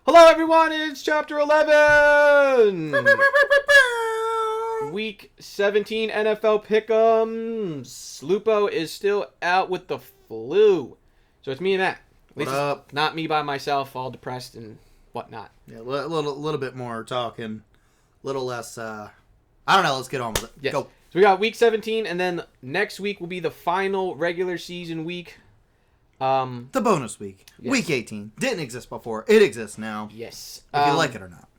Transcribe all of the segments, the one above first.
Hello, everyone. It's Chapter 11. Week 17 NFL Pick'ems. Lupo is still out with the flu, so it's me and Matt. At least it's not me by myself, all depressed and whatnot. Yeah, a little bit more talking, a little less. I don't know. Let's get on with it. Yes. Go. So we got Week 17, and then next week will be the final regular season week. The bonus week. Yes. Week 18. Didn't exist before. It exists now. Yes. If you like it or not.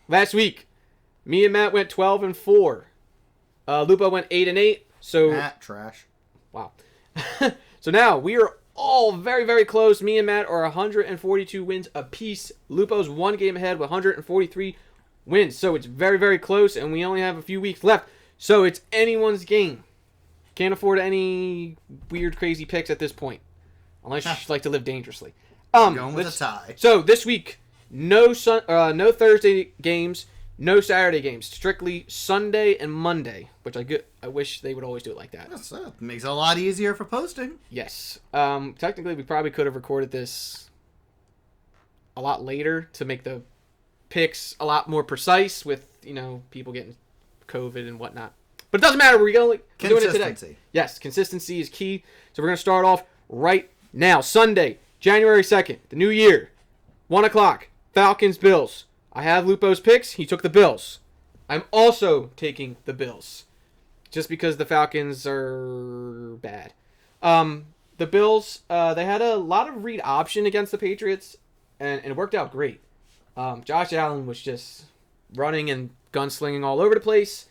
Last week, me and Matt went 12-4. Lupo went 8-8. So Matt, trash. Wow. So now we are all very, very close. Me and Matt are 142 wins apiece. Lupo's one game ahead with 143 wins. So it's very, very close, and we only have a few weeks left. So it's anyone's game. Can't afford any weird, crazy picks at this point. Unless you like to live dangerously. Going with a tie. So this week, no Thursday games, no Saturday games. Strictly Sunday and Monday, which I wish they would always do it like that. That makes it a lot easier for posting. Yes. Technically, we probably could have recorded this a lot later to make the picks a lot more precise with, people getting COVID and whatnot. But it doesn't matter. We're doing it today. Yes, consistency is key. So we're going to start off right now, Sunday, January 2nd, the new year, 1 o'clock, Falcons, Bills. I have Lupo's picks. He took the Bills. I'm also taking the Bills, just because the Falcons are bad. The Bills, they had a lot of read option against the Patriots, and it worked out great. Josh Allen was just running and gunslinging all over the place.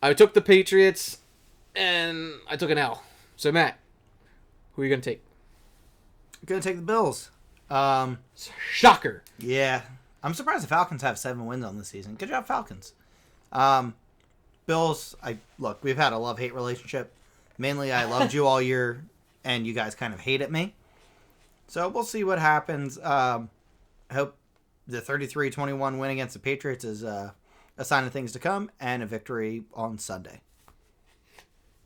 I took the Patriots, and I took an L. So, Matt, who are you going to take? I'm going to take the Bills. Shocker. Yeah. I'm surprised the Falcons have 7 wins on this season. Good job, Falcons. Bills, look, we've had a love-hate relationship. Mainly, I loved you all year, and you guys kind of hated me. So, we'll see what happens. I hope the 33-21 win against the Patriots is a sign of things to come, and a victory on Sunday.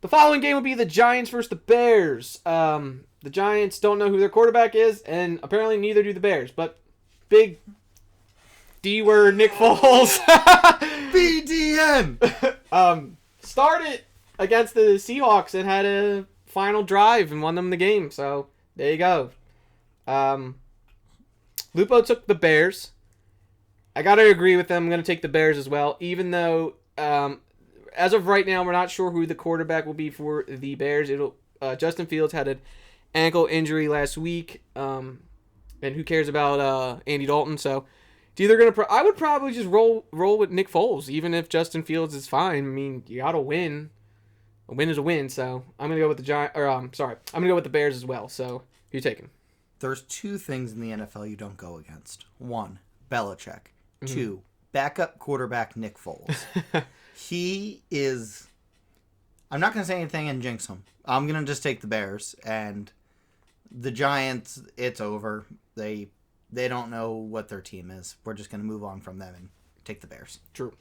The following game will be the Giants versus the Bears. The Giants don't know who their quarterback is, and apparently neither do the Bears. But big D-word Nick Foles. BDN! Started against the Seahawks and had a final drive and won them the game. So there you go. Lupo took the Bears. I got to agree with them. I'm going to take the Bears as well, even though as of right now, we're not sure who the quarterback will be for the Bears. Justin Fields had an ankle injury last week, and who cares about Andy Dalton? So it's either going to. I would probably just roll with Nick Foles, even if Justin Fields is fine. I mean, you got to win. A win is a win. So I'm going to go with the I'm going to go with the Bears as well. So who you taking? There's 2 things in the NFL you don't go against. 1, Belichick. 2, backup quarterback Nick Foles. He is... I'm not going to say anything and jinx him. I'm going to just take the Bears. And the Giants, it's over. They don't know what their team is. We're just going to move on from them and take the Bears. True.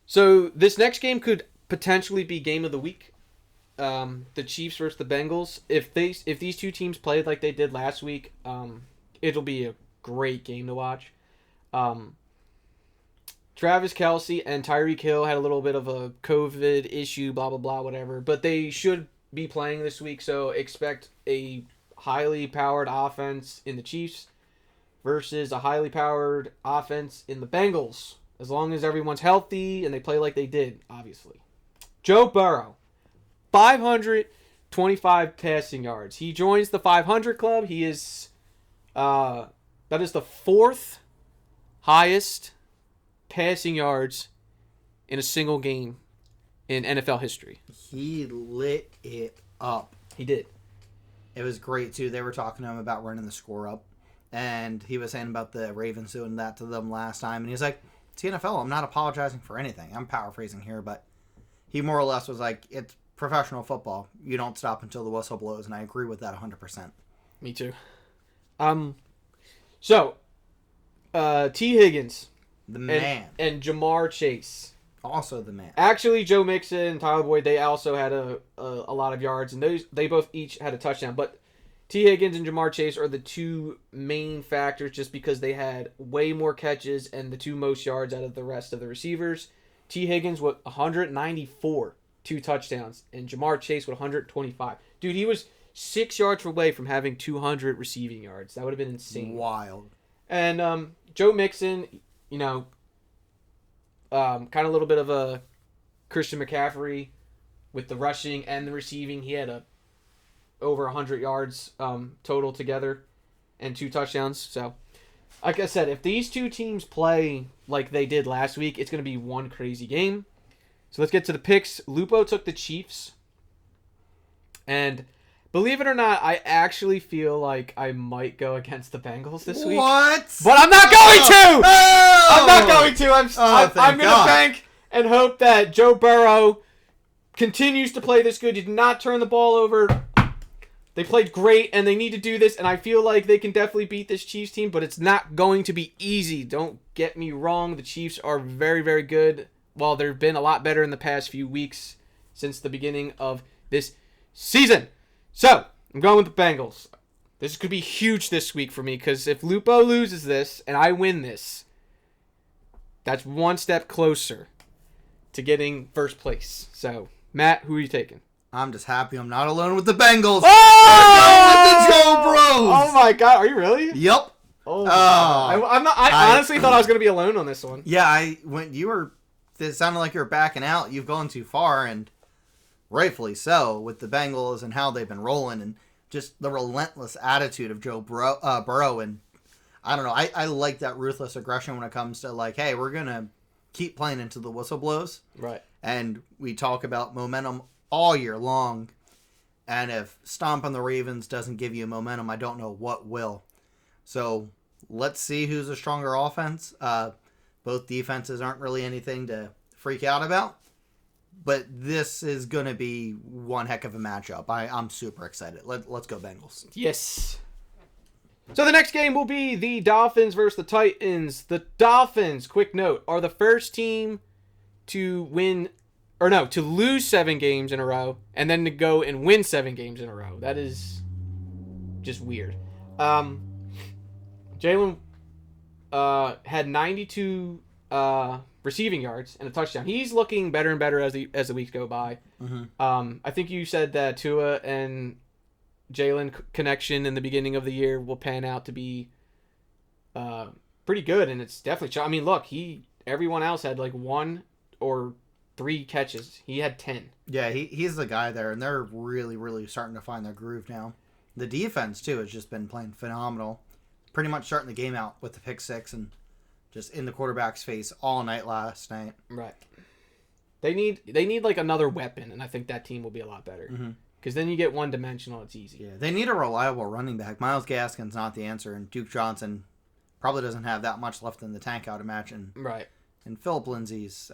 So this next game could potentially be game of the week. The Chiefs versus the Bengals. If these two teams played like they did last week, it'll be a great game to watch. Travis Kelce and Tyreek Hill had a little bit of a COVID issue, blah, blah, blah, whatever. But they should be playing this week, so expect a highly powered offense in the Chiefs versus a highly powered offense in the Bengals, as long as everyone's healthy and they play like they did, obviously. Joe Burrow, 525 passing yards. He joins the 500 club. He is, that is the 4th highest passing yards in a single game in NFL history. He lit it up. He did. It was great, too. They were talking to him about running the score up. And he was saying about the Ravens doing that to them last time. And he was like, it's the NFL. I'm not apologizing for anything. I'm paraphrasing here, but he more or less was like, it's professional football. You don't stop until the whistle blows. And I agree with that 100%. Me too. So, T. Higgins. The man. And Jamar Chase. Also the man. Actually, Joe Mixon and Tyler Boyd, they also had a lot of yards, and they both each had a touchdown. But T. Higgins and Jamar Chase are the two main factors just because they had way more catches and the two most yards out of the rest of the receivers. T. Higgins with 194, 2 touchdowns, and Jamar Chase with 125. Dude, he was 6 yards away from having 200 receiving yards. That would have been insane. Wild. And Joe Mixon, kind of a little bit of a Christian McCaffrey with the rushing and the receiving. He had over 100 yards total together and 2 touchdowns. So, like I said, if these two teams play like they did last week, it's going to be one crazy game. So let's get to the picks. Lupo took the Chiefs. And believe it or not, I actually feel like I might go against the Bengals this week. What? But I'm not going to! Oh! I'm not going to. I'm going to bank and hope that Joe Burrow continues to play this good. He did not turn the ball over. They played great, and they need to do this, and I feel like they can definitely beat this Chiefs team, but it's not going to be easy. Don't get me wrong. The Chiefs are very, very good. Well, they've been a lot better in the past few weeks since the beginning of this season. So, I'm going with the Bengals. This could be huge this week for me, because if Lupo loses this and I win this, that's one step closer to getting first place. So, Matt, who are you taking? I'm just happy I'm not alone with the Bengals. Oh! With the Joe Bros. Oh my God, are you really? Yep. Oh, I honestly thought I was going to be alone on this one. Yeah, it sounded like you were backing out. You've gone too far, and rightfully so, with the Bengals and how they've been rolling and just the relentless attitude of Joe Burrow. And I don't know, I like that ruthless aggression when it comes to like, hey, we're going to keep playing until the whistle blows. Right. And we talk about momentum all year long, and if stomping the Ravens doesn't give you momentum, I don't know what will. So let's see who's a stronger offense. Both defenses aren't really anything to freak out about, but this is going to be one heck of a matchup. I'm super excited. Let's go Bengals. Yes. So the next game will be the Dolphins versus the Titans. The Dolphins, quick note, are the first team to lose 7 games in a row, and then to go and win 7 games in a row. That is just weird. Jalen had 92 receiving yards and a touchdown. He's looking better and better as the weeks go by. Mm-hmm. I think you said that Tua and Jalen connection in the beginning of the year will pan out to be pretty good, and it's definitely. I mean, look, everyone else had like 1 or 3 catches. He had 10. Yeah, he's the guy there, and they're really, really starting to find their groove now. The defense, too, has just been playing phenomenal. Pretty much starting the game out with the pick 6 and just in the quarterback's face all night last night. Right. They need like another weapon, and I think that team will be a lot better. Because then you get one-dimensional, it's easy. Yeah, they need a reliable running back. Myles Gaskin's not the answer, and Duke Johnson probably doesn't have that much left in the tank, I would imagine. Right. And Philip Lindsay's...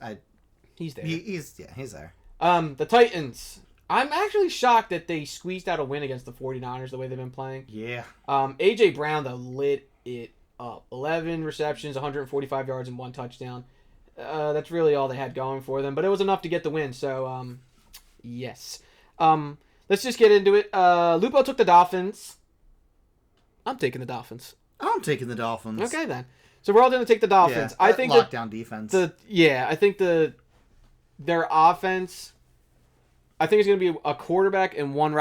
He's there. He's there. The Titans. I'm actually shocked that they squeezed out a win against the 49ers the way they've been playing. Yeah. A.J. Brown, though, lit it up. 11 receptions, 145 yards, and 1 touchdown. That's really all they had going for them, but it was enough to get the win, so, yes. Let's just get into it. Lupo took the Dolphins. I'm taking the Dolphins. I'm taking the Dolphins. Okay, then. So we're all going to take the Dolphins. Yeah, I think lockdown defense. I think their offense, I think it's going to be a quarterback and one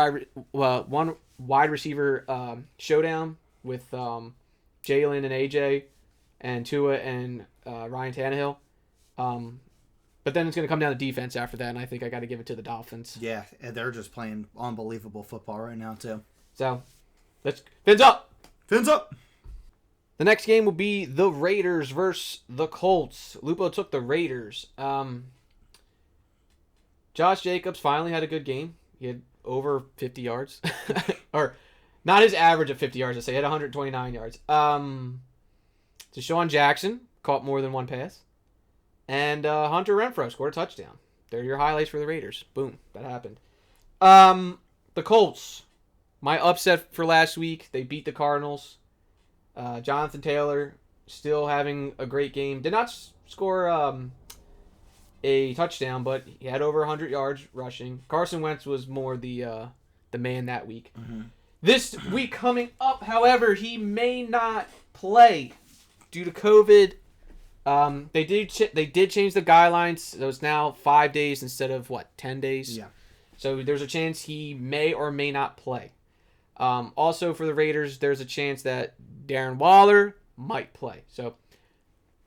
wide receiver showdown with Jalen and AJ and Tua and Ryan Tannehill. But then it's going to come down to defense after that, and I think I got to give it to the Dolphins. Yeah, and they're just playing unbelievable football right now, too. So, fins up! Fins up! The next game will be the Raiders versus the Colts. Lupo took the Raiders. Josh Jacobs finally had a good game. He had over 50 yards. Or, not his average of 50 yards, I say. He had 129 yards. Deshaun Jackson caught more than 1 pass. And Hunter Renfrow scored a touchdown. They're your highlights for the Raiders. Boom. That happened. The Colts. My upset for last week. They beat the Cardinals. Jonathan Taylor still having a great game. Did not score a touchdown, but he had over 100 yards rushing. Carson Wentz was more the man that week. Mm-hmm. This week coming up, however, he may not play due to COVID. They did change the guidelines. So it's now 5 days instead of 10 days. Yeah. So there's a chance he may or may not play. Also for the Raiders, there's a chance that Darren Waller might play. So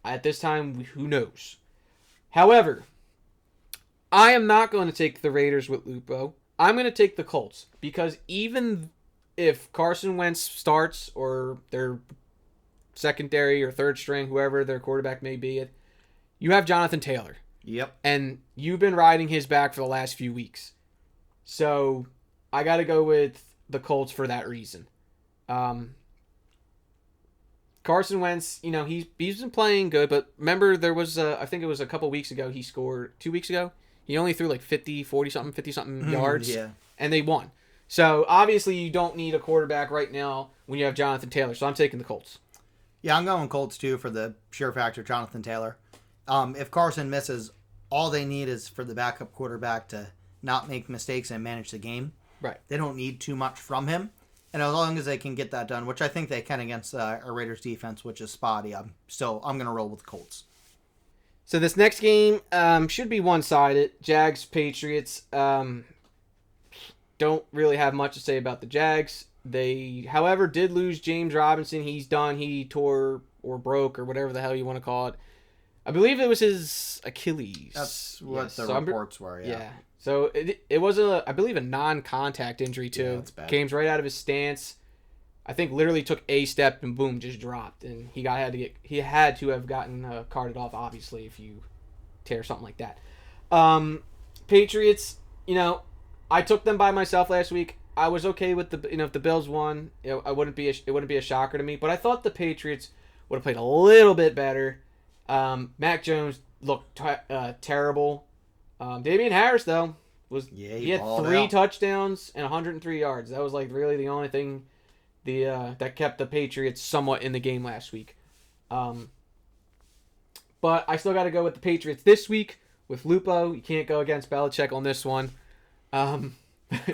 at this time, who knows? However, I am not going to take the Raiders with Lupo. I'm going to take the Colts because even if Carson Wentz starts or their secondary or third string, whoever their quarterback may be, you have Jonathan Taylor. Yep. And you've been riding his back for the last few weeks. So I got to go with the Colts for that reason. Carson Wentz, he's been playing good, but remember there was, I think it was a couple weeks ago, he scored 2 weeks ago. He only threw 50-something yards. Yeah. And they won. So obviously you don't need a quarterback right now when you have Jonathan Taylor. So I'm taking the Colts. Yeah, I'm going Colts too for the sheer factor of Jonathan Taylor. If Carson misses, all they need is for the backup quarterback to not make mistakes and manage the game. Right. They don't need too much from him. And as long as they can get that done, which I think they can against a Raiders defense, which is spotty, I'm going to roll with the Colts. So this next game should be one-sided. Jags, Patriots. Don't really have much to say about the Jags. They, however, did lose James Robinson. He's done. He tore or broke or whatever the hell you want to call it. I believe it was his Achilles. That's what the reports were, yeah. So it was, I believe, a non-contact injury, too. Yeah, that's bad. Came right out of his stance. I think literally took a step and boom, just dropped. And he had to have gotten carted off, obviously, if you tear something like that. Patriots, I took them by myself last week. I was okay with if the Bills won, it wouldn't be a shocker to me. But I thought the Patriots would have played a little bit better. Mac Jones looked terrible. Damian Harris though he had 3 touchdowns and 103 yards. That was really the only thing that kept the Patriots somewhat in the game last week. But I still got to go with the Patriots this week with Lupo. You can't go against Belichick on this one.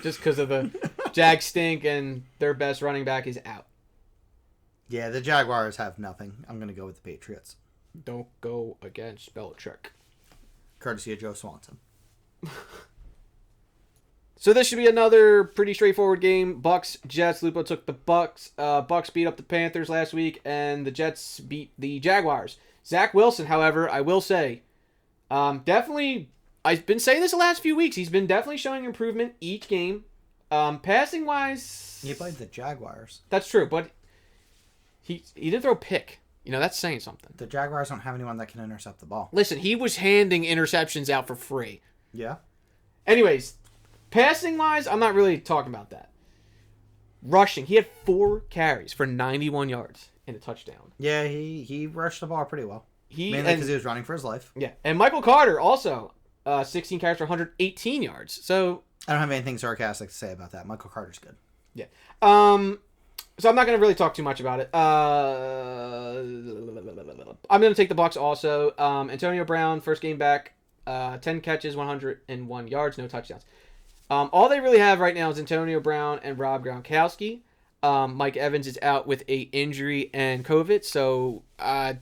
Just because of the Jags stink and their best running back is out. Yeah, the Jaguars have nothing. I'm going to go with the Patriots. Don't go against Belichick. Courtesy of Joe Swanson. So this should be another pretty straightforward game. Bucks, Jets. Lupo took the Bucks. Bucks beat up the Panthers last week, and the Jets beat the Jaguars. Zach Wilson, however, I will say, definitely, I've been saying this the last few weeks, he's been definitely showing improvement each game. Passing-wise... He played the Jaguars. That's true, but he didn't throw a pick. That's saying something. The Jaguars don't have anyone that can intercept the ball. Listen, he was handing interceptions out for free. Yeah. Anyways, passing-wise, I'm not really talking about that. Rushing, he had 4 carries for 91 yards and a touchdown. Yeah, he rushed the ball pretty well. Mainly because he was running for his life. Yeah, and Michael Carter also, 16 carries for 118 yards. So I don't have anything sarcastic to say about that. Michael Carter's good. Yeah. So I'm not going to really talk too much about it. I'm going to take the Bucs also. Antonio Brown, first game back, 10 catches, 101 yards, no touchdowns. All they really have right now is Antonio Brown and Rob Gronkowski. Mike Evans is out with a injury and COVID, so I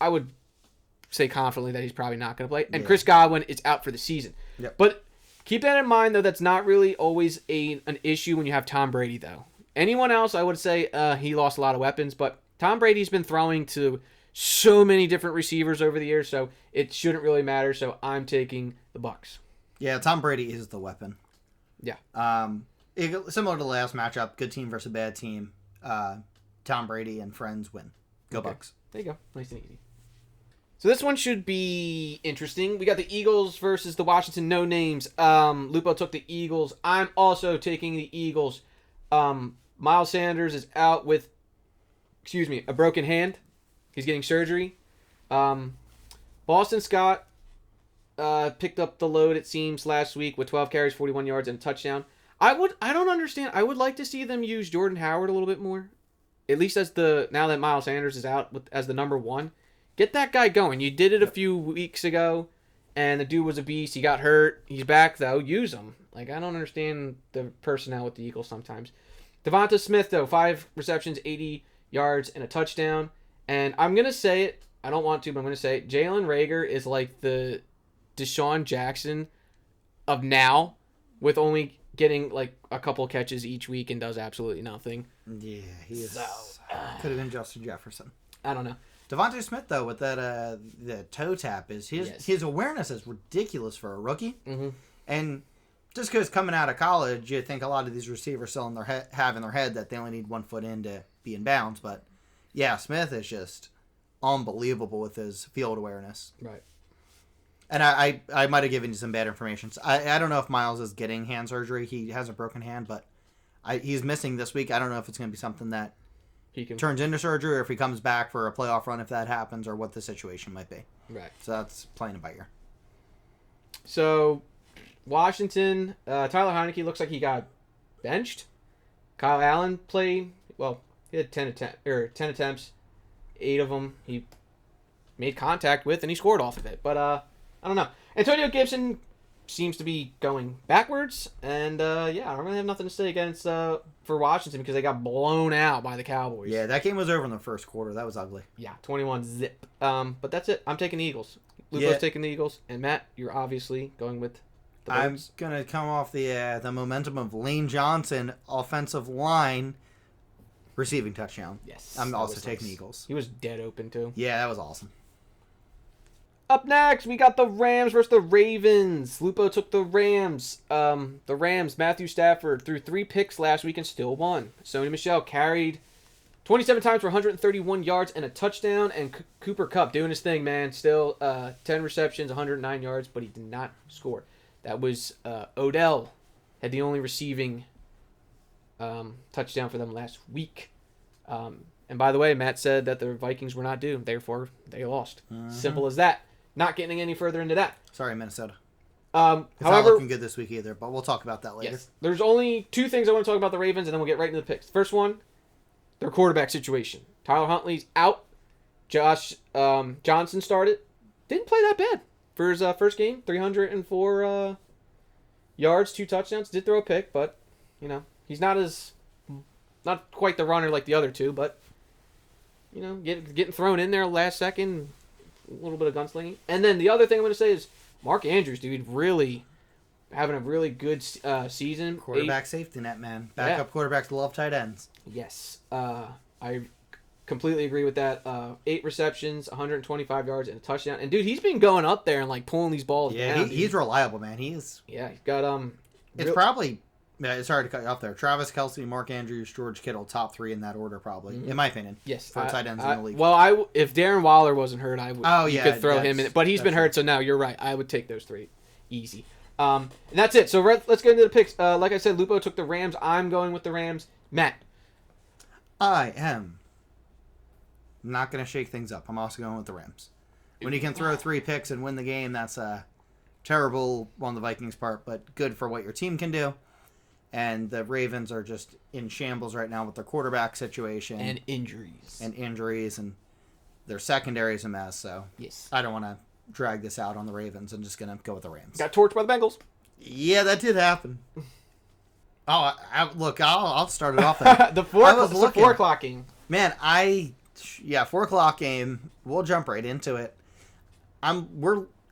would say confidently that he's probably not going to play. And Chris Godwin is out for the season. Yep. But keep that in mind, though. That's not really always an issue when you have Tom Brady, though. Anyone else, I would say he lost a lot of weapons, but Tom Brady's been throwing to so many different receivers over the years, so it shouldn't really matter. So I'm taking the Bucs. Yeah, Tom Brady is the weapon. Yeah. Similar to the last matchup, good team versus bad team. Tom Brady and friends win. Go Bucs. There you go. Nice and easy. So this one should be interesting. We got the Eagles versus the Washington No Names. Lupo took the Eagles. I'm also taking the Eagles. Miles Sanders is out with, a broken hand. He's getting surgery. Boston Scott picked up the load, it seems, last week with 12 carries, 41 yards, and a touchdown. I don't understand. I would like to see them use Jordan Howard a little bit more. At least now that Miles Sanders is out as the number 1. Get that guy going. You did it a few weeks ago, and the dude was a beast. He got hurt. He's back, though. Use him. Like, I don't understand the personnel with the Eagles sometimes. Devonta Smith, though, 5 receptions, 80 yards, and a touchdown. And I'm going to say it. I don't want to, but I'm going to say it. Jalen Reagor is like the Deshaun Jackson of now, with only getting like a couple catches each week and does absolutely nothing. Yeah, he is. Could have been Justin Jefferson. I don't know. Devontae Smith, though, with that the toe tap, is his awareness is ridiculous for a rookie. Mm-hmm. And just because coming out of college, you think a lot of these receivers still have in their head that they only need 1 foot in to be in bounds. But, yeah, Smith is just unbelievable with his field awareness. Right. And I might have given you some bad information. So I don't know if Miles is getting hand surgery. He has a broken hand, but he's missing this week. I don't know if it's going to be something that he turns into surgery, or if he comes back for a playoff run if that happens, or what the situation might be. Right. So that's playing it by ear. So, Washington, Tyler Heineke looks like he got benched. Kyle Allen played, well, he had 10 attempts. 8 of them he made contact with, and he scored off of it. But, I don't know. Antonio Gibson seems to be going backwards, and, yeah, I don't really have nothing to say against for Washington because they got blown out by the Cowboys. Yeah, that game was over in the first quarter. That was ugly. Yeah, 21-0. But that's it. I'm taking the Eagles. Lupo's taking the Eagles, and Matt, you're obviously going with the Birds. I'm going to come off the momentum of Lane Johnson, offensive line, receiving touchdown. Yes. I'm also taking the Eagles. He was dead open, too. Yeah, that was awesome. Up next, we got the Rams versus the Ravens. Lupo took the Rams. Matthew Stafford threw 3 picks last week and still won. Sony Michel carried 27 times for 131 yards and a touchdown. And Cooper Kupp doing his thing, man. Still 10 receptions, 109 yards, but he did not score. That was Odell had the only receiving touchdown for them last week. And by the way, Matt said that the Vikings were not due. Therefore, they lost. Mm-hmm. Simple as that. Not getting any further into that. Sorry, Minnesota. However, it's not looking good this week either, but we'll talk about that later. Yes, there's only 2 things I want to talk about the Ravens, and then we'll get right into the picks. First one, their quarterback situation. Tyler Huntley's out. Josh Johnson started. Didn't play that bad for his first game. 304 yards, 2 touchdowns. Did throw a pick, but he's not quite the runner like the other 2, but getting thrown in there last second. A little bit of gunslinging. And then the other thing I'm going to say is Mark Andrews, dude, really having a really good season. Quarterback safety net, man. Backup quarterbacks love tight ends. Yes. I completely agree with that. 8 receptions, 125 yards, and a touchdown. And, dude, he's been going up there and, like, pulling these balls down. Yeah, he's reliable, man. He's got... It's probably... Yeah, sorry to cut you off there. Travis Kelce, Mark Andrews, George Kittle, top 3 in that order, probably, in my opinion. Yes, for tight ends in the league. Well, if Darren Waller wasn't hurt, I would. You could throw him in, but he's been hurt, so now you're right. I would take those 3, easy. And that's it. So let's get into the picks. Like I said, Lupo took the Rams. I'm going with the Rams. Matt, I am not going to shake things up. I'm also going with the Rams. When you can throw 3 picks and win the game, that's terrible on the Vikings' part, but good for what your team can do. And the Ravens are just in shambles right now with their quarterback situation. And injuries. And their secondary is a mess, so yes. I don't want to drag this out on the Ravens. I'm just going to go with the Rams. Got torched by the Bengals. Yeah, that did happen. I'll start it off then. the 4 o'clock game. Man, 4 o'clock game. We'll jump right into it.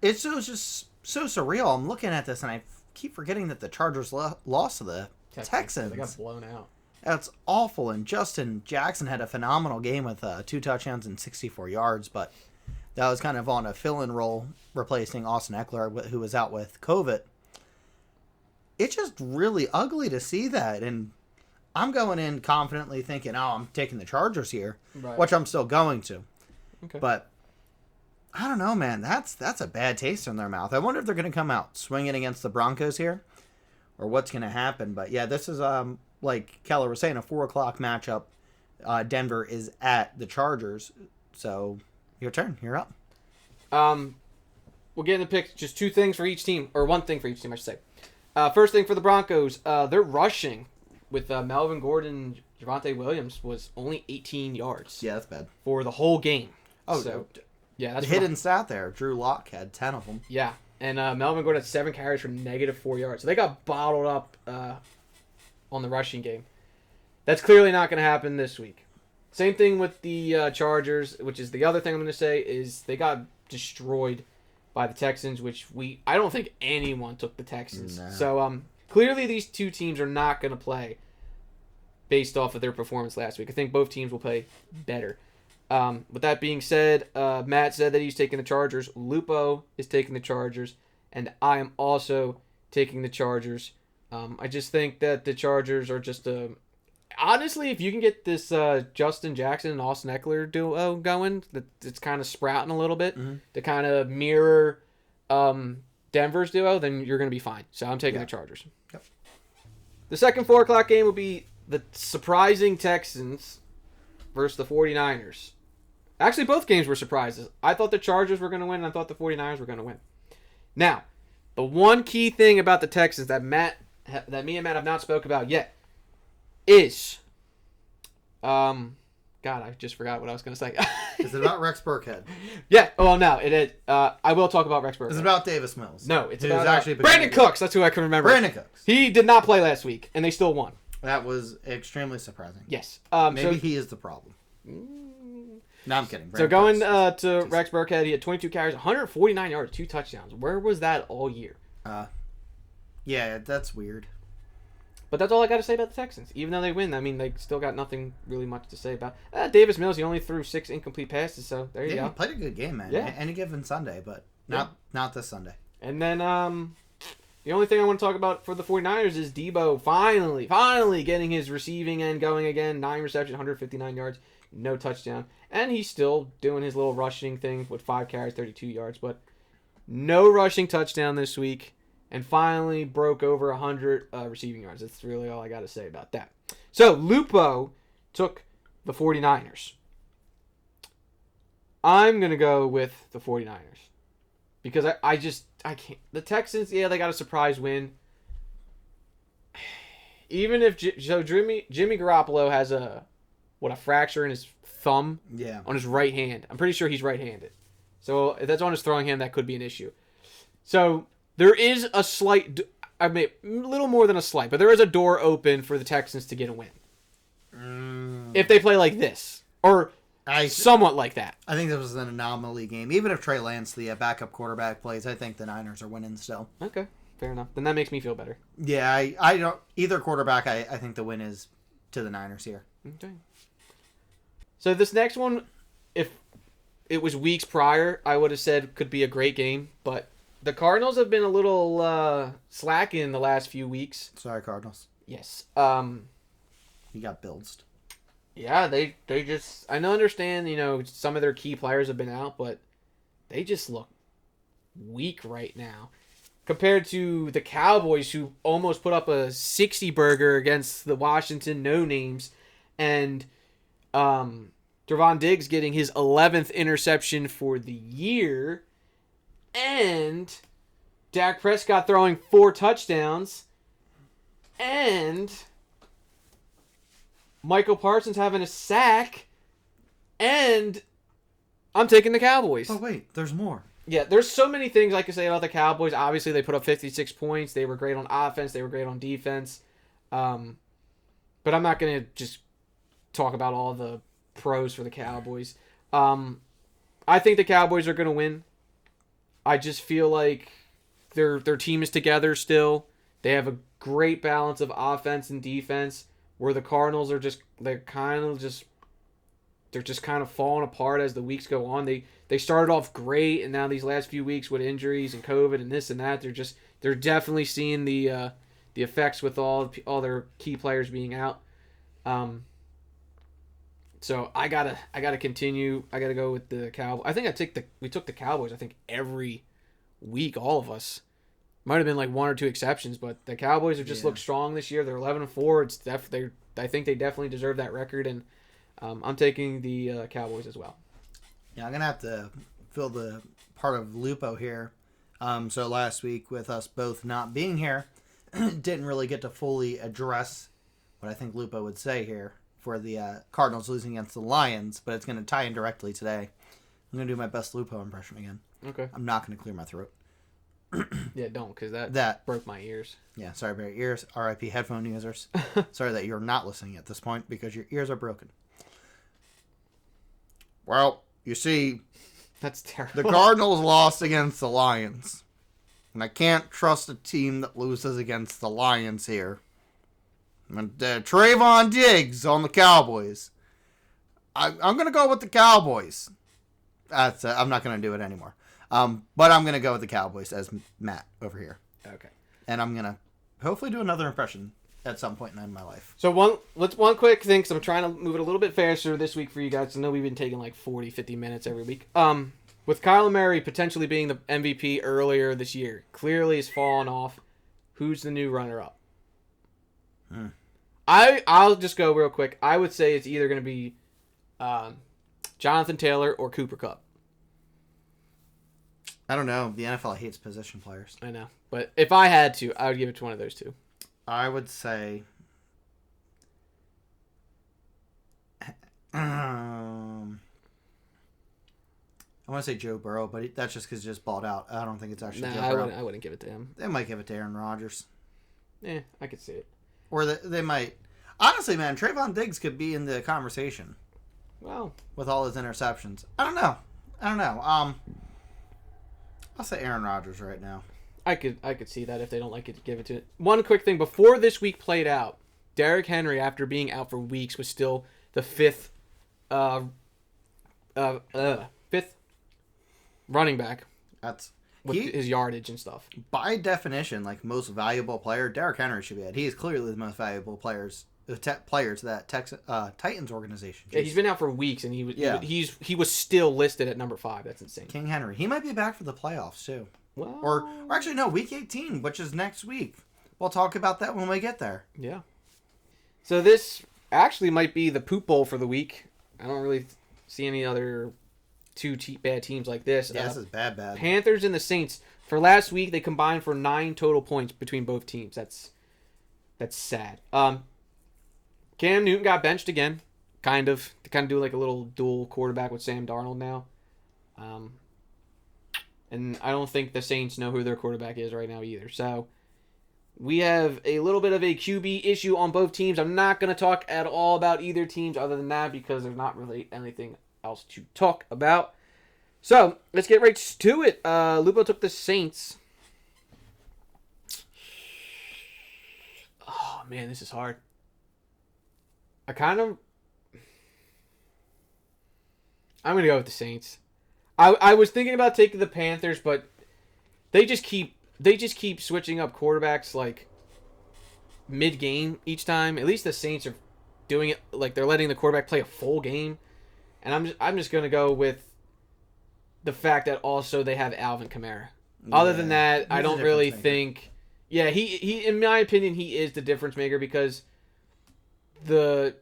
It's just so surreal. I'm looking at this and I keep forgetting that the Chargers lost to the Texans. They got blown out. That's awful. And Justin Jackson had a phenomenal game with 2 touchdowns and 64 yards, but that was kind of on a fill-in role, replacing Austin Eckler, who was out with COVID. It's just really ugly to see that, and I'm going in confidently thinking, I'm taking the Chargers here, right. Which I'm still going to. Okay. But I don't know, man. That's a bad taste in their mouth. I wonder if they're going to come out swinging against the Broncos here, or what's going to happen. But yeah, this is like Keller was saying, a 4 o'clock matchup. Denver is at the Chargers, so your turn. You're up. We'll get in the picks. Just 2 things for each team, or 1 thing for each team, I should say. First thing for the Broncos, they're rushing with Melvin Gordon. Javonte Williams was only 18 yards. Yeah, that's bad for the whole game. Oh, so yeah, that's the hidden stat there. Drew Lock had 10 of them. Yeah, And Melvin Gordon had 7 carries for -4 yards. So they got bottled up on the rushing game. That's clearly not going to happen this week. Same thing with the Chargers, which is the other thing I'm going to say, is they got destroyed by the Texans, which I don't think anyone took the Texans. No. So clearly these two teams are not going to play based off of their performance last week. I think both teams will play better. With that being said, Matt said that he's taking the Chargers. Lupo is taking the Chargers. And I am also taking the Chargers. I just think that the Chargers are just a... Honestly, if you can get this Justin Jackson and Austin Eckler duo going, it's kind of sprouting a little bit to kind of mirror Denver's duo, then you're going to be fine. So I'm taking the Chargers. Yep. The second 4 o'clock game will be the surprising Texans versus the 49ers. Actually, both games were surprises. I thought the Chargers were going to win, and I thought the 49ers were going to win. Now, the one key thing about the Texans that me and Matt have not spoke about yet is, God, I just forgot what I was going to say. Is it about Rex Burkhead? Yeah. Oh, no. It is. I will talk about Rex Burkhead. It's about Davis Mills. No, it's It about was actually Brandon Cooks. That's who I can remember. Brandon Cooks. He did not play last week, and they still won. That was extremely surprising. Yes. Maybe he is the problem. No, I'm kidding. So going to Rex Burkhead, he had 22 carries, 149 yards, 2 touchdowns. Where was that all year? Yeah, that's weird. But that's all I got to say about the Texans. Even though they win, I mean, they still got nothing really much to say about. Davis Mills, he only threw 6 incomplete passes, so there you go. He played a good game, man. Yeah. Any given Sunday, but not this Sunday. And then the only thing I want to talk about for the 49ers is Debo finally getting his receiving end going again. 9 receptions, 159 yards, no touchdown. And he's still doing his little rushing thing with 5 carries, 32 yards. But no rushing touchdown this week. And finally broke over 100 receiving yards. That's really all I got to say about that. So, Lupo took the 49ers. I'm going to go with the 49ers. Because I can't. The Texans, yeah, they got a surprise win. Even if Jimmy Garoppolo has a fracture in his thumb on his right hand. I'm pretty sure he's right-handed. So, if that's on his throwing hand, that could be an issue. So, there is a slight, a little more than a slight, but there is a door open for the Texans to get a win. If they play like this. Or somewhat like that. I think this was an anomaly game. Even if Trey Lance, the backup quarterback, plays, I think the Niners are winning still. Okay, fair enough. Then that makes me feel better. Yeah, I don't... Either quarterback, I think the win is to the Niners here. Okay. So this next one, if it was weeks prior, I would have said could be a great game, but... The Cardinals have been a little slacking in the last few weeks. Sorry, Cardinals. Yes. You got bilged. Yeah, they just... I understand, some of their key players have been out, but they just look weak right now. Compared to the Cowboys, who almost put up a 60-burger against the Washington no-names. And Trevon Diggs getting his 11th interception for the year... And Dak Prescott throwing 4 touchdowns. And Michael Parsons having a sack. And I'm taking the Cowboys. Oh, wait. There's more. Yeah, there's so many things I can say about the Cowboys. Obviously, they put up 56 points. They were great on offense. They were great on defense. But I'm not going to just talk about all the pros for the Cowboys. I think the Cowboys are going to win. I just feel like their team is together still. They have a great balance of offense and defense. Where the Cardinals are they're kind of falling apart as the weeks go on. They started off great, and now these last few weeks with injuries and COVID and this and that, they're definitely seeing the effects with all their key players being out. So I gotta continue. I gotta go with the Cowboys. I think we took the Cowboys. I think every week, all of us. Might have been like 1 or 2 exceptions, but the Cowboys have just looked strong this year. They're 11-4. I think they definitely deserve that record, and I'm taking the Cowboys as well. Yeah, I'm gonna have to fill the part of Lupo here. So last week, with us both not being here, didn't really get to fully address what I think Lupo would say here for the Cardinals losing against the Lions, but it's going to tie in directly today. I'm going to do my best Lupo impression again. Okay. I'm not going to clear my throat. Yeah, don't, because that That broke my ears. Yeah, sorry about your ears. RIP headphone users. Sorry that you're not listening at this point because your ears are broken. Well, you see, That's terrible. the Cardinals lost against the Lions. And I can't trust a team that loses against the Lions here. And Trayvon Diggs on the Cowboys. I'm going to go with the Cowboys. I'm not going to do it anymore. But I'm going to go with the Cowboys as Matt over here. Okay. And I'm going to hopefully do another impression at some point in my life. So one quick thing, because I'm trying to move it a little bit faster this week for you guys. I know we've been taking like 40, 50 minutes every week. With Kyler Murray potentially being the MVP earlier this year, clearly has fallen off. Who's the new runner-up? I'll just go real quick. I would say it's either going to be Jonathan Taylor or Cooper Kupp. I don't know. The NFL hates position players. I know. But if I had to, I would give it to one of those two. I would say... I want to say Joe Burrow, but that's just because he just balled out. I don't think it's actually Joe Burrow. I wouldn't give it to him. They might give it to Aaron Rodgers. I could see it. Or they might... Honestly, man, Trayvon Diggs could be in the conversation. Well, with all his interceptions. I don't know. I'll say Aaron Rodgers right now. I could see that if they don't like it to give it to it. One quick thing. Before this week played out, Derrick Henry, after being out for weeks, was still the fifth running back. That's with his yardage and stuff. By definition, like most valuable player, Derrick Henry should be at. He is clearly the most valuable players that Titans organization. Yeah, he's been out for weeks, and he was still listed at number 5. That's insane. King Henry. He might be back for the playoffs too. Well, or actually no, week 18, which is next week. We'll talk about that when we get there. Yeah. So this actually might be the poop bowl for the week. I don't really see any other two bad teams like this. Yeah, this is bad. Panthers and the Saints. For last week, they combined for 9 total points between both teams. That's sad. Cam Newton got benched again, kind of. To kind of do like a little dual quarterback with Sam Darnold now. And I don't think the Saints know who their quarterback is right now either. So we have a little bit of a QB issue on both teams. I'm not going to talk at all about either teams other than that because there's not really anything else to talk about. So let's get right to it. Lupo took the Saints. Oh, man, this is hard. I'm going to go with the Saints. I was thinking about taking the Panthers, but they just keep switching up quarterbacks like mid-game each time. At least the Saints are doing it like they're letting the quarterback play a full game. And I'm just going to go with the fact that also they have Alvin Kamara. Yeah. Other than that, I don't really think... Yeah, he in my opinion, he is the difference maker because the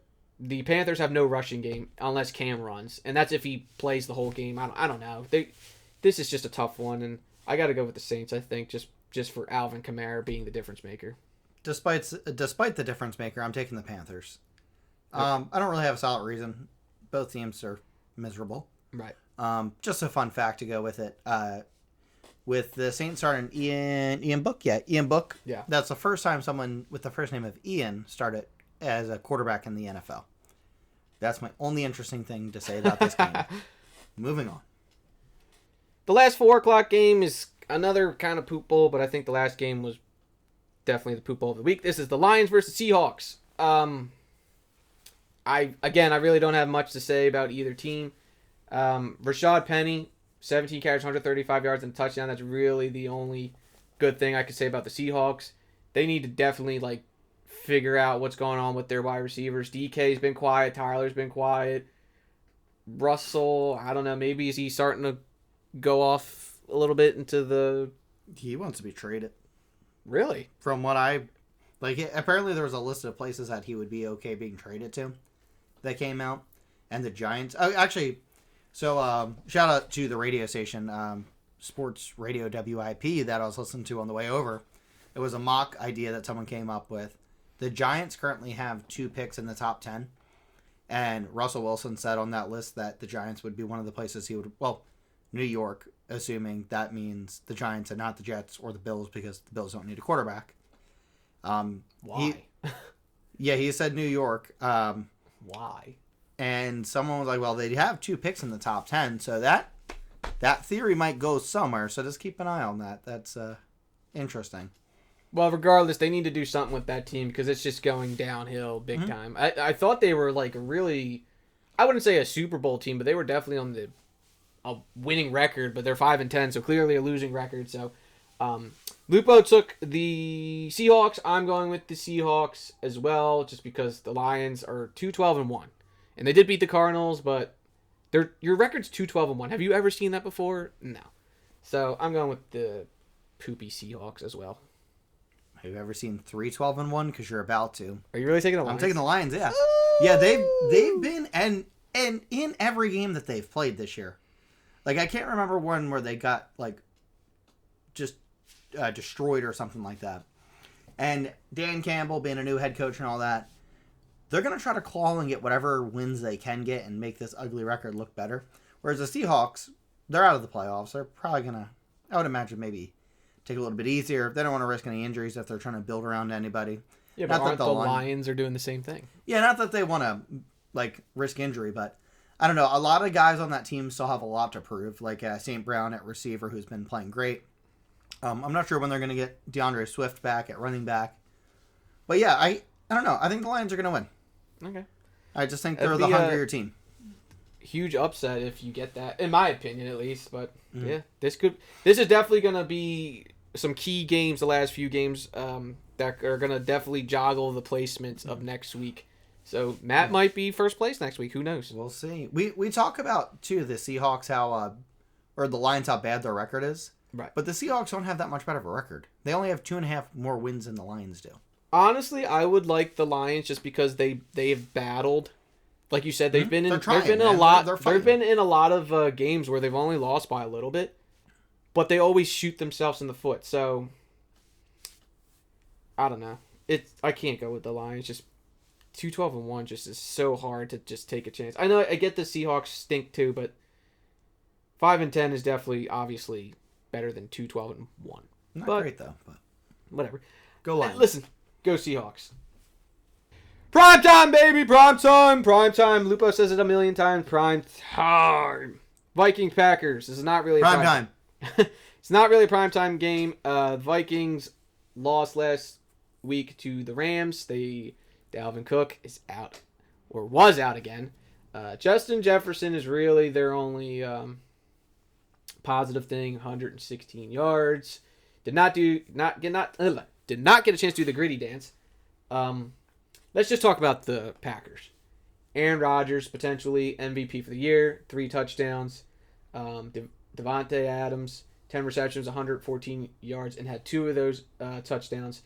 Panthers have no rushing game unless Cam runs. And that's if he plays the whole game. I don't know. This is just a tough one, and I got to go with the Saints, I think, just for Alvin Kamara being the difference maker. Despite the difference maker, I'm taking the Panthers. I don't really have a solid reason. Both teams are miserable. Right. Just a fun fact to go with it. With the Saints starting Ian Book. Yeah, Ian Book. Yeah. That's the first time someone with the first name of Ian started as a quarterback in the NFL. That's my only interesting thing to say about this game. Moving on. The last 4 o'clock game is another kind of poop bowl, but I think the last game was definitely the poop bowl of the week. This is the Lions versus Seahawks. I really don't have much to say about either team. Rashad Penny, 17 carries, 135 yards, and a touchdown. That's really the only good thing I could say about the Seahawks. They need to definitely figure out what's going on with their wide receivers. DK's been quiet. Tyler's been quiet. Russell, I don't know. Maybe is he starting to go off a little bit into the... He wants to be traded. Really? From what apparently there was a list of places that he would be okay being traded to that came out. And the Giants... Oh, actually... So, shout out to the radio station, Sports Radio WIP, that I was listening to on the way over. It was a mock idea that someone came up with. The Giants currently have 2 picks in the top 10. And Russell Wilson said on that list that the Giants would be one of the places he would... Well, New York, assuming that means the Giants and not the Jets or the Bills because the Bills don't need a quarterback. Why? He said New York. Why? And someone was like, well, they have 2 picks in the top 10, so that theory might go somewhere. So just keep an eye on that. That's interesting. Well, regardless, they need to do something with that team because it's just going downhill big time. I thought they were like really, I wouldn't say a Super Bowl team, but they were definitely on a winning record, but they're 5-10, so clearly a losing record. So Lupo took the Seahawks. I'm going with the Seahawks as well, just because the Lions are 2-12-1. And they did beat the Cardinals, but your record's 2-12-1. Have you ever seen that before? No. So I'm going with the poopy Seahawks as well. Have you ever seen 3-12-1? Because you're about to. Are you really taking the Lions? I'm taking the Lions, yeah. Yeah, they've been, and in every game that they've played this year. Like, I can't remember one where they got, like, just destroyed or something like that. And Dan Campbell being a new head coach and all that, they're going to try to claw and get whatever wins they can get and make this ugly record look better. Whereas the Seahawks, they're out of the playoffs. They're probably going to, I would imagine, maybe take it a little bit easier. They don't want to risk any injuries if they're trying to build around anybody. Yeah, but aren't the Lions are doing the same thing? Yeah, not that they want to, like, risk injury, but I don't know. A lot of guys on that team still have a lot to prove, like St. Brown at receiver, who's been playing great. I'm not sure when they're going to get DeAndre Swift back at running back. But yeah, I don't know. I think the Lions are going to win. Okay. I just think they're the hungrier team. Huge upset if you get that, in my opinion at least. But yeah, this is definitely going to be some key games, the last few games that are going to definitely joggle the placements of next week. So Matt might be first place next week. Who knows? We'll see. We talk about, too, the Seahawks, or the Lions, how bad their record is. Right. But the Seahawks don't have that much better of a record. They only have 2.5 more wins than the Lions do. Honestly, I would like the Lions just because they've battled. Like you said, they've been in a lot of games where they've only lost by a little bit, but they always shoot themselves in the foot. So I don't know. I can't go with the Lions. Just 2-12-1 just is so hard to just take a chance. I know I get the Seahawks stink too, but 5-10 is definitely obviously better than 2-12-1. Not great though, but whatever. Go Lions. Listen, go Seahawks. Prime time, baby, prime time, prime time. Lupo says it a million times. Prime time. Vikings Packers. This is not really a prime time. It's not really a prime time game. Vikings lost last week to the Rams. Dalvin Cook is out, or was out again. Justin Jefferson is really their only positive thing. 116 yards. Did not get a chance to do the gritty dance. Let's just talk about the Packers. Aaron Rodgers, potentially MVP for the year, 3 touchdowns. Devontae Adams, 10 receptions, 114 yards, and had 2 of those touchdowns.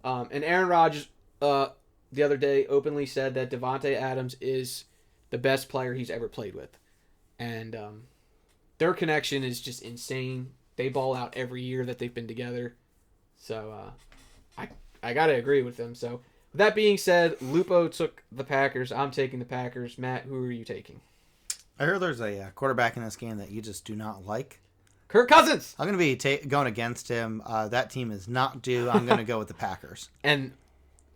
And Aaron Rodgers the other day openly said that Devontae Adams is the best player he's ever played with. And their connection is just insane. They ball out every year that they've been together. So I got to agree with them. So with that being said, Lupo took the Packers. I'm taking the Packers. Matt, who are you taking? I heard there's a quarterback in this game that you just do not like. Kirk Cousins. I'm going to be going against him. That team is not due. I'm going to go with the Packers. And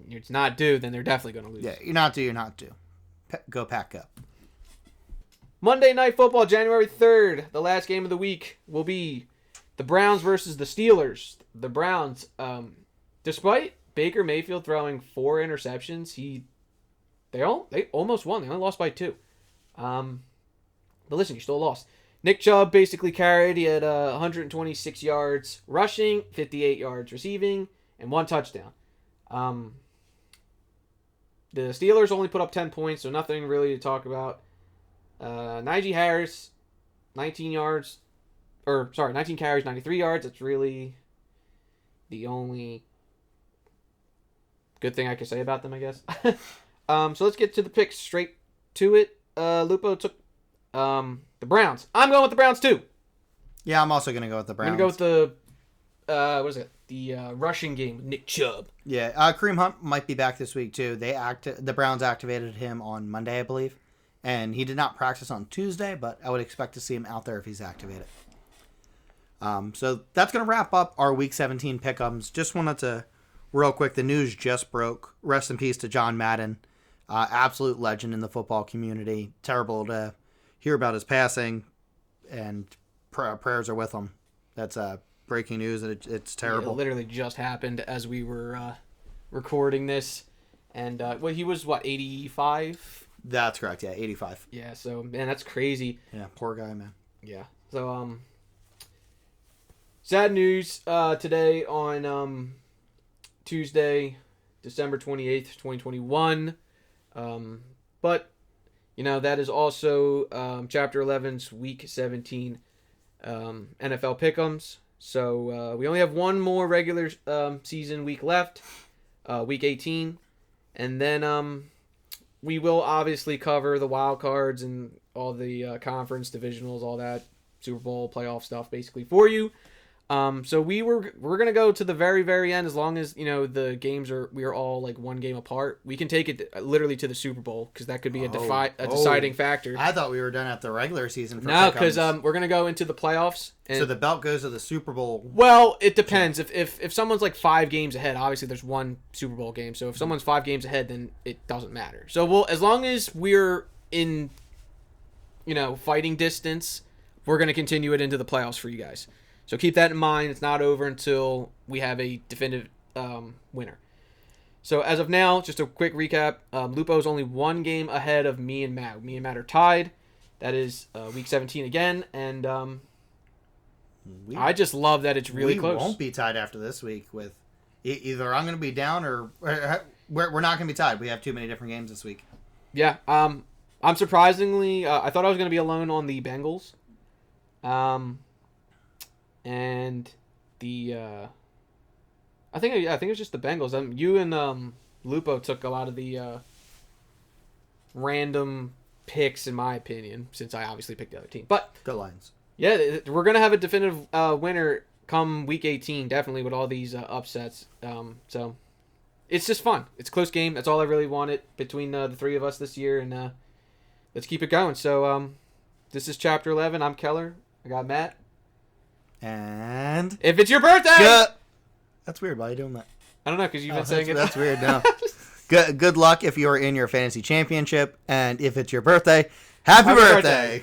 it's not due, then they're definitely going to lose. Yeah, you're not due. Go pack up. Monday Night Football, January 3rd. The last game of the week will be the Browns versus the Steelers. The Browns, despite Baker Mayfield throwing 4 interceptions, they almost won. They only lost by 2. But listen, you still lost. Nick Chubb basically carried. He had 126 yards rushing, 58 yards receiving, and 1 touchdown. The Steelers only put up 10 points, so nothing really to talk about. Najee Harris, 19 carries, 93 yards. That's really the only good thing I can say about them, I guess. So let's get to the picks straight to it. Lupo took the Browns. I'm going with the Browns too. Yeah, I'm also going to go with the Browns. I'm going to go with the the rushing game with Nick Chubb. Yeah, Kareem Hunt might be back this week too. The Browns activated him on Monday, I believe, And he did not practice on Tuesday, but I would expect to see him out there if he's activated. So that's going to wrap up our Week 17 pick'ems. Just wanted to, real quick, the news just broke. Rest in peace to John Madden. Absolute legend in the football community. Terrible to hear about his passing, and prayers are with him. That's breaking news. It's terrible. It literally just happened as we were recording this. And he was, 85? That's correct, yeah, 85. Yeah, so, man, that's crazy. Yeah, poor guy, man. Yeah. So, sad news today on Tuesday, December 28th, 2021. But, that is also Chapter 11's Week 17 NFL Pick'ems. So, we only have one more regular season week left, Week 18. And then we will obviously cover the wild cards and all the conference divisionals, all that Super Bowl playoff stuff, basically for you. So we're gonna go to the very, very end, as long as the games we are all like one game apart. We can take it literally to the Super Bowl, because that could be a deciding factor. I thought we were done at the regular season. No, because we're gonna go into the playoffs. So the belt goes to the Super Bowl. Well, it depends. If someone's like 5 games ahead, obviously there's one Super Bowl game. So if someone's 5 games ahead, then it doesn't matter. So as long as we're in, fighting distance, we're gonna continue it into the playoffs for you guys. So keep that in mind. It's not over until we have a definitive winner. So as of now, just a quick recap. Lupo's only 1 game ahead of me and Matt. Me and Matt are tied. That is Week 17 again. And I just love that it's really close. We won't be tied after this week. With either I'm going to be down or we're not going to be tied. We have too many different games this week. Yeah. I'm surprisingly... I thought I was going to be alone on the Bengals. And the I think it was just the Bengals. You and Lupo took a lot of the random picks, in my opinion, since I obviously picked the other team. But good lines. Yeah, we're gonna have a definitive winner come Week 18, definitely, with all these upsets. So it's just fun. It's a close game. That's all I really wanted between the 3 of us this year, and let's keep it going. So this is Chapter 11. I'm Keller. I got Matt. And if it's your birthday, that's weird. Why are you doing that? I don't know, because you've been saying it. That's weird. No. Good luck if you are in your fantasy championship, and if it's your birthday, happy birthday.